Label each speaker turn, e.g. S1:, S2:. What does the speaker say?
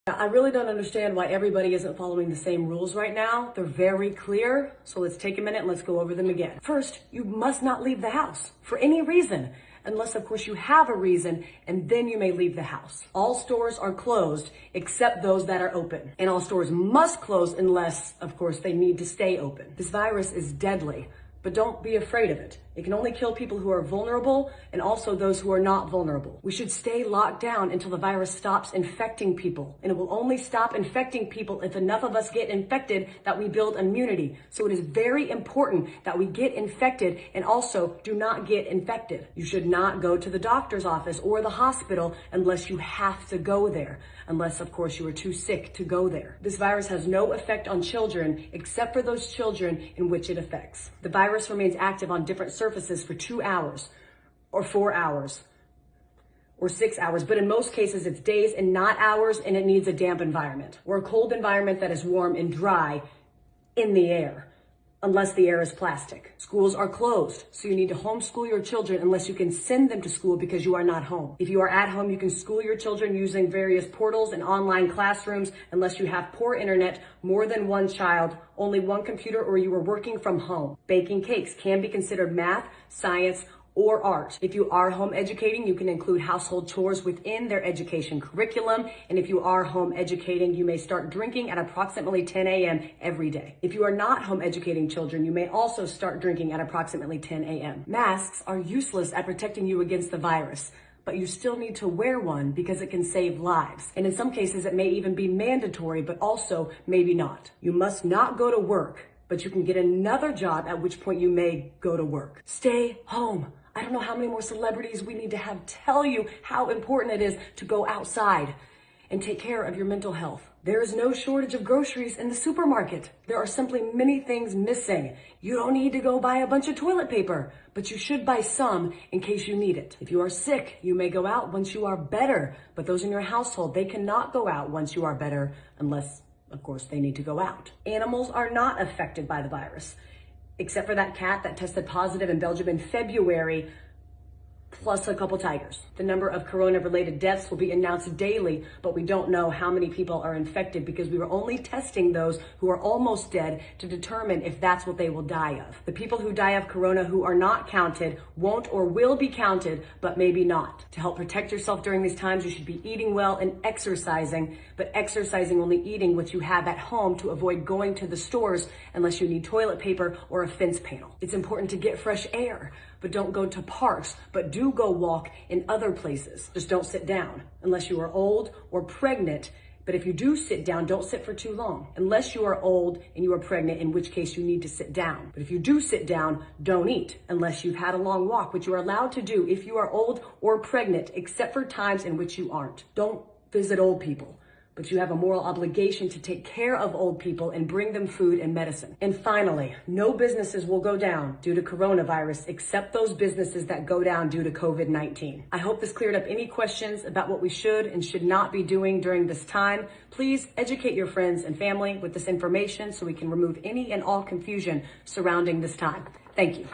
S1: I really don't understand why everybody isn't following the same rules right now. They're very clear, so let's take a minute and let's go over them again. First, you must not leave the house for any reason, unless of course you have a reason, and then you may leave the house. All stores are closed except those that are open, and all stores must close unless of course they need to stay open. This virus is deadly, but don't be afraid of it. It can only kill people who are vulnerable and also those who are not vulnerable. We should stay locked down until the virus stops infecting people. And it will only stop infecting people if enough of us get infected that we build immunity. So it is very important that we get infected and also do not get infected. You should not go to the doctor's office or the hospital unless you have to go there. Unless, of course, you are too sick to go there. This virus has no effect on children except for those children in which it affects. The virus remains active on different surfaces for 2 hours or 4 hours or 6 hours, but in most cases it's days and not hours, and it needs a damp environment or a cold environment that is warm and dry in the air, unless the air is plastic. Schools are closed, so you need to homeschool your children unless you can send them to school because you are not home. If you are at home, you can school your children using various portals and online classrooms unless you have poor internet, more than one child, only one computer, or you are working from home. Baking cakes can be considered math, science, or art. If you are home educating, you can include household chores within their education curriculum. And if you are home educating, you may start drinking at approximately 10 a.m. every day. If you are not home educating children, you may also start drinking at approximately 10 a.m. Masks are useless at protecting you against the virus, but you still need to wear one because it can save lives. And in some cases, it may even be mandatory, but also maybe not. You must not go to work, but you can get another job, at which point you may go to work. Stay home. I don't know how many more celebrities we need to have tell you how important it is to go outside and take care of your mental health. There is no shortage of groceries in the supermarket. There are simply many things missing. You don't need to go buy a bunch of toilet paper, but you should buy some in case you need it. If you are sick, you may go out once you are better, but those in your household, they cannot go out once you are better unless, of course, they need to go out. Animals are not affected by the virus, except for that cat that tested positive in Belgium in February, plus a couple tigers. The number of corona-related deaths will be announced daily, but we don't know how many people are infected because we were only testing those who are almost dead to determine if that's what they will die of. The people who die of corona who are not counted won't or will be counted, but maybe not. To help protect yourself during these times, you should be eating well and exercising, but exercising only eating what you have at home to avoid going to the stores unless you need toilet paper or a fence panel. It's important to get fresh air, but don't go to parks, but do go walk in other places. Just don't sit down unless you are old or pregnant. But if you do sit down, don't sit for too long unless you are old and you are pregnant, in which case you need to sit down. But if you do sit down, don't eat unless you've had a long walk, which you are allowed to do if you are old or pregnant, except for times in which you aren't. Don't visit old people, but you have a moral obligation to take care of old people and bring them food and medicine. And finally, no businesses will go down due to coronavirus except those businesses that go down due to COVID-19. I hope this cleared up any questions about what we should and should not be doing during this time. Please educate your friends and family with this information so we can remove any and all confusion surrounding this time. Thank you.